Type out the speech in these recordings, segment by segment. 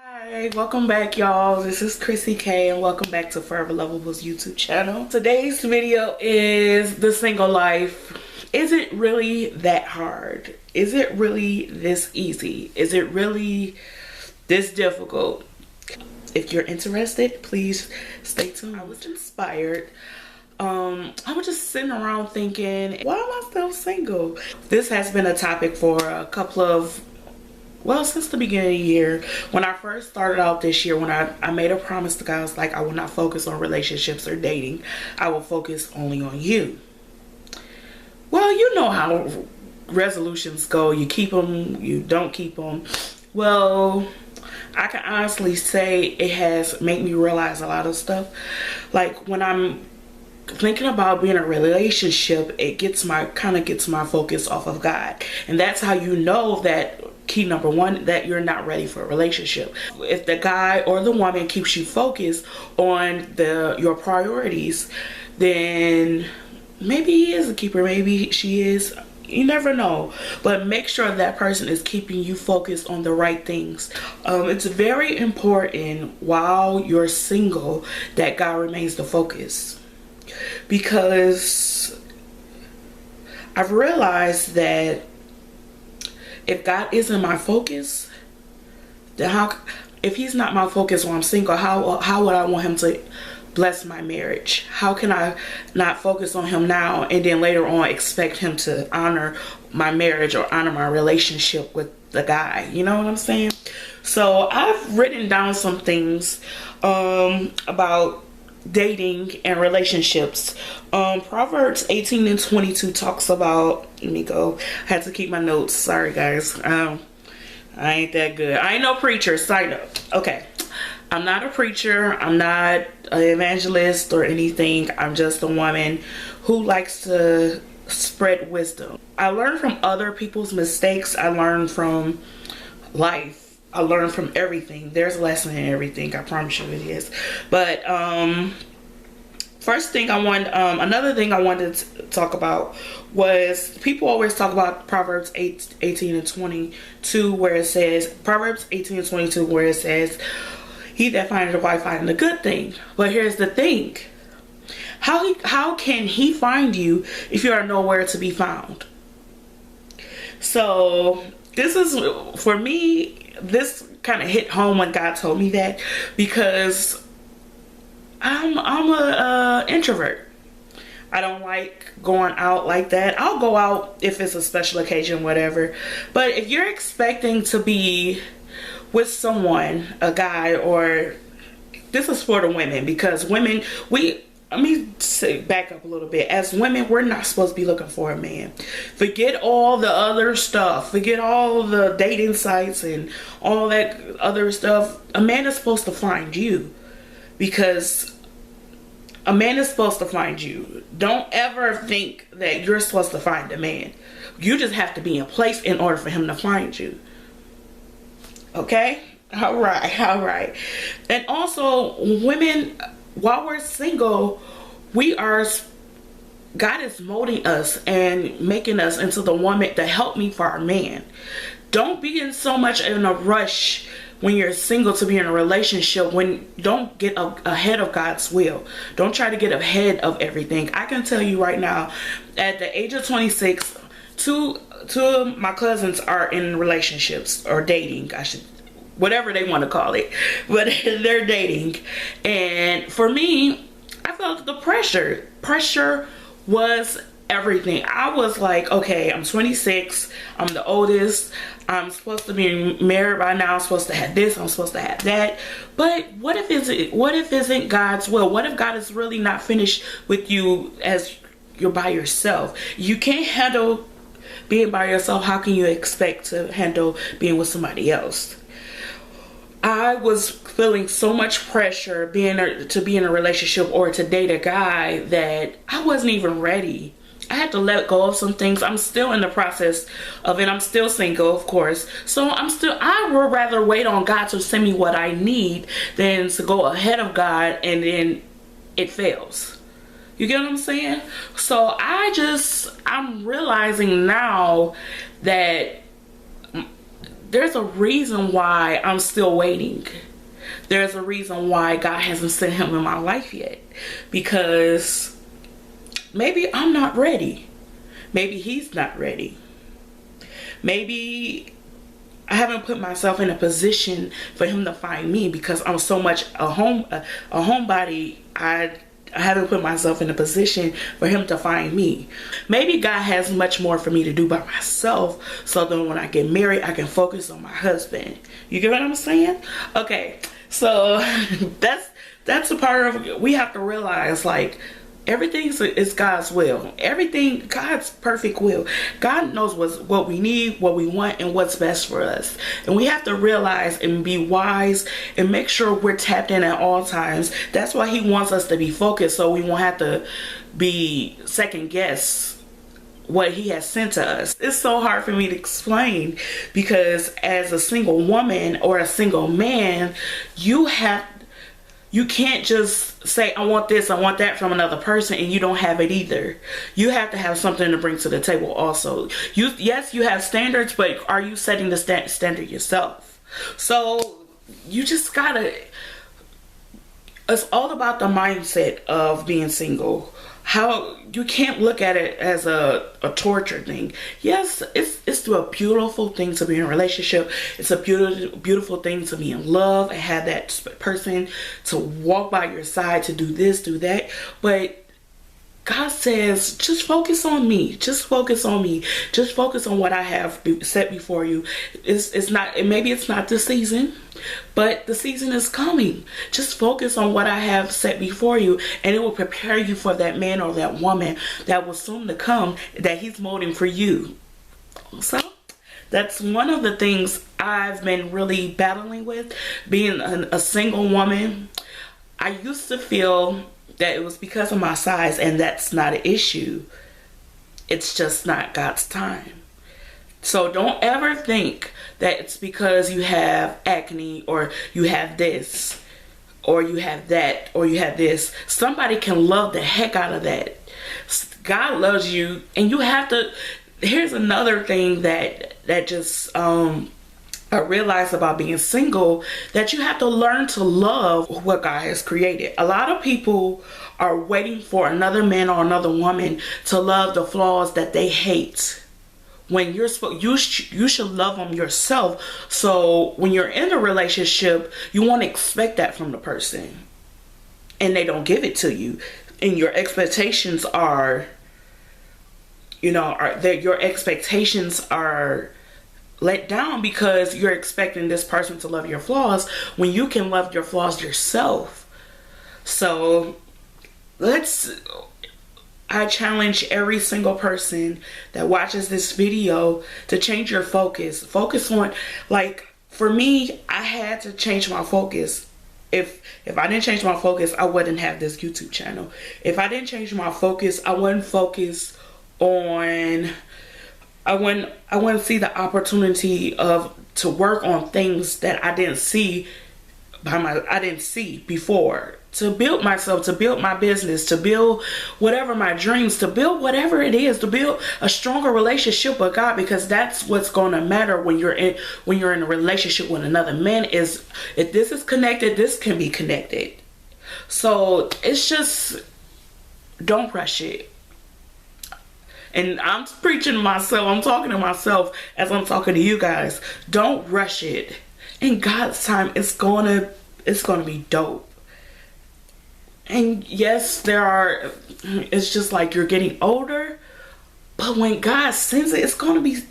Hi, welcome back y'all. This is Chrissy K and welcome back to Forever Lovables YouTube channel. Today's video is the single life. Is it really that hard? Is it really this easy? Is it really this difficult? If you're interested, please stay tuned. I was inspired. I was just sitting around thinking, why am I still single? This has been a topic for a couple of since the beginning of the year. When I first started out this year, when I made a promise to God, I was like, I will not focus on relationships or dating. I will focus only on you. Well, you know how resolutions go. You keep them, you don't keep them. Well, I can honestly say it has made me realize a lot of stuff. Like when I'm thinking about being in a relationship, it kind of gets my focus off of God. And that's how you know that key number one, that you're not ready for a relationship. If the guy or the woman keeps you focused on your priorities, then maybe he is a keeper, maybe she is. You never know, but make sure that person is keeping you focused on the right things. It's very important while you're single that God remains the focus, because I've realized that if God isn't my focus, then if he's not my focus while I'm single, how would I want him to bless my marriage? How can I not focus on him now and then later on expect him to honor my marriage or honor my relationship with the guy? You know what I'm saying? So I've written down some things about dating and relationships. Proverbs 18:22 talks about, let me go, I had to keep my notes, sorry guys. I ain't that good. I ain't no preacher, side note. Okay, I'm not a preacher, I'm not an evangelist or anything. I'm just a woman who likes to spread wisdom. I learn from other people's mistakes. I learn from life. I learn from everything. There's a lesson in everything, I promise you it is. But another thing I wanted to talk about was, people always talk about Proverbs 18:22 where it says, Proverbs 18:22 where it says, he that findeth a wife findeth a good thing. But here's the thing. How can he find you if you are nowhere to be found? So this is, for me, this kind of hit home when God told me that, because I'm a introvert. I don't like going out like that. I'll go out if it's a special occasion, whatever. But if you're expecting to be with someone, a guy, or this is for the women, because women, let me back up a little bit. As women, we're not supposed to be looking for a man. Forget all the other stuff. Forget all the dating sites and all that other stuff. A man is supposed to find you, because a man is supposed to find you. Don't ever think that you're supposed to find a man. You just have to be in place in order for him to find you. Okay? All right. And also, women, while we're single, God is molding us and making us into the woman, the helpmeet for our man. Don't be in so much in a rush when you're single to be in a relationship. Don't get ahead of God's will. Don't try to get ahead of everything. I can tell you right now, at the age of 26, two of my cousins are in relationships, or dating, whatever they want to call it, but they're dating. And for me, I felt the pressure was everything. I was like, okay, I'm 26, I'm the oldest, I'm supposed to be married by now, I'm supposed to have this, I'm supposed to have that. But what if isn't God's will? What if God is really not finished with you as you're by yourself? You can't handle being by yourself. How can you expect to handle being with somebody else? I was feeling so much pressure to be in a relationship or to date a guy that I wasn't even ready. I had to let go of some things. I'm still in the process of it. I'm still single, of course. So I would rather wait on God to send me what I need than to go ahead of God and then it fails. You get what I'm saying? So I'm realizing now that there's a reason why I'm still waiting. There's a reason why God hasn't sent him in my life yet. Because maybe I'm not ready. Maybe he's not ready. Maybe I haven't put myself in a position for him to find me because I'm so much a homebody. I haven't put myself in a position for him to find me. Maybe God has much more for me to do by myself, so then when I get married, I can focus on my husband. You get what I'm saying? Okay, so that's a part of, we have to realize, like, everything is God's will. Everything, God's perfect will. God knows what we need, what we want, and what's best for us. And we have to realize and be wise and make sure we're tapped in at all times. That's why he wants us to be focused, so we won't have to be second guess what he has sent to us. It's so hard for me to explain because as a single woman or a single man, you can't just say, I want this, I want that from another person, and you don't have it either. You have to have something to bring to the table also. Yes, you have standards, but are you setting the standard yourself? So you just gotta, it's all about the mindset of being single. How you can't look at it as a torture thing. Yes, it's a beautiful thing to be in a relationship. It's a beautiful thing to be in love and have that person to walk by your side, to do this, do that. But God says, just focus on me. Just focus on me. Just focus on what I have set before you. It's not, maybe it's not this season, but the season is coming. Just focus on what I have set before you, and it will prepare you for that man or that woman that will soon to come, that he's molding for you. So that's one of the things I've been really battling with, being a single woman. I used to feel that it was because of my size, and that's not an issue. It's just not God's time. So don't ever think that it's because you have acne, or you have this, or you have that, or you have this. Somebody can love the heck out of that. God loves you, and you have to. Here's another thing that just I realized about being single, that you have to learn to love what God has created. A lot of people are waiting for another man or another woman to love the flaws that they hate. When you should love them yourself. So when you're in a relationship, you want to expect that from the person, and they don't give it to you, and your expectations are, your expectations are let down because you're expecting this person to love your flaws when you can love your flaws yourself. So I challenge every single person that watches this video to change your focus. Focus on, like, for me, I had to change my focus. If I didn't change my focus, I wouldn't have this YouTube channel. If I didn't change my focus, I wouldn't focus on, I wouldn't see the opportunity to work on things that I didn't see before. To build myself, to build my business, to build whatever my dreams, to build whatever it is, to build a stronger relationship with God, because that's what's going to matter when you're in a relationship with another man. Is if this is connected, this can be connected. So it's just, don't rush it. And I'm preaching to myself, I'm talking to myself as I'm talking to you guys. Don't rush it. In God's time, it's gonna be dope. And yes, it's just like you're getting older, but when God sends it, it's gonna be,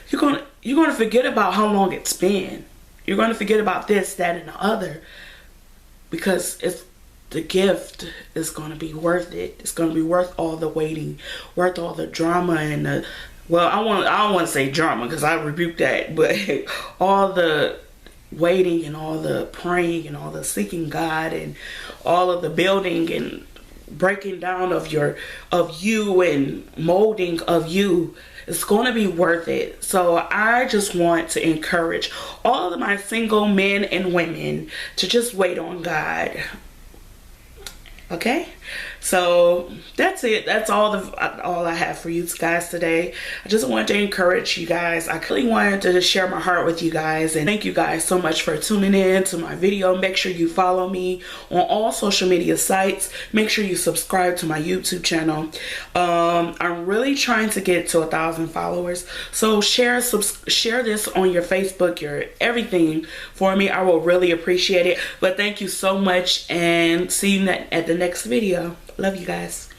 you're gonna forget about how long it's been. You're gonna forget about this, that, and the other, because the gift is gonna be worth it. It's gonna be worth all the waiting, worth all the drama and I don't want to say drama because I rebuke that, but all the waiting and all the praying and all the seeking God and all of the building and breaking down of you and molding of you, it's going to be worth it. So I just want to encourage all of my single men and women to just wait on God. Okay? So that's it. That's all I have for you guys today. I just wanted to encourage you guys. I really wanted to just share my heart with you guys, and thank you guys so much for tuning in to my video. Make sure you follow me on all social media sites. Make sure you subscribe to my YouTube channel. I'm really trying to get to 1,000 followers, so share this on your Facebook, your everything for me. I will really appreciate it. But thank you so much, and see you at the next video. Love you guys.